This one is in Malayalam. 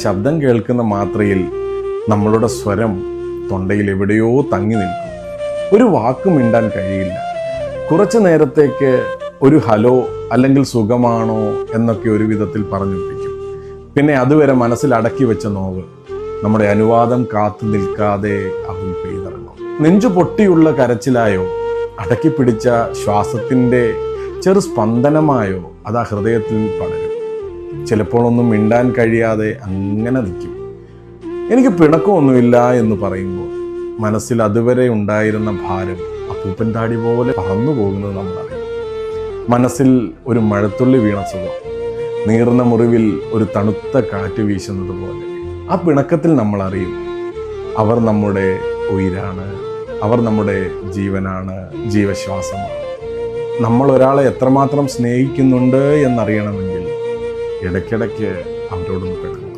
ശബ്ദം കേൾക്കുന്ന മാത്രയിൽ നമ്മളുടെ സ്വരം തൊണ്ടയിൽ എവിടെയോ തങ്ങി നിൽക്കും. ഒരു വാക്ക് മിണ്ടാൻ കഴിയില്ല. കുറച്ചു നേരത്തേക്ക് ഒരു ഹലോ അല്ലെങ്കിൽ സുഖമാണോ എന്നൊക്കെ ഒരു വിധത്തിൽ പറഞ്ഞൊപ്പിക്കും. പിന്നെ അതുവരെ മനസ്സിൽ അടക്കി വെച്ച നോവ് നമ്മുടെ അനുവാദം കാത്തു നിൽക്കാതെ അവൻ പെയ്തിറങ്ങും. നെഞ്ചു പൊട്ടിയുള്ള കരച്ചിലായോ, അടക്കി പിടിച്ച ശ്വാസത്തിൻ്റെ ചെറു സ്പന്ദനമായോ അത് ആ ഹൃദയത്തിൽ പടരും. ചിലപ്പോഴൊന്നും മിണ്ടാൻ കഴിയാതെ അങ്ങനെ നിൽക്കും. എനിക്ക് പിണക്കമൊന്നുമില്ല എന്ന് പറയുമ്പോൾ മനസ്സിൽ അതുവരെ ഉണ്ടായിരുന്ന ഭാരം അപ്പൂപ്പൻ താടി പോലെ പറന്നു പോകുന്നത് നമ്മളറിയും. മനസ്സിൽ ഒരു മഴത്തുള്ളി വീണ സുഖം, നീർന്ന മുറിവിൽ ഒരു തണുത്ത കാറ്റ് വീശുന്നത് പോലെ ആ പിണക്കത്തിൽ നമ്മൾ അറിയും, അവർ നമ്മുടെ ഉയിരാണ്, അവർ നമ്മുടെ ജീവനാണ്, ജീവശ്വാസമാണ്. നമ്മൾ ഒരാളെ എത്രമാത്രം സ്നേഹിക്കുന്നുണ്ട് എന്നറിയണമെങ്കിൽ ഇടയ്ക്കിടയ്ക്ക് അവരോടൊന്ന് പെടും.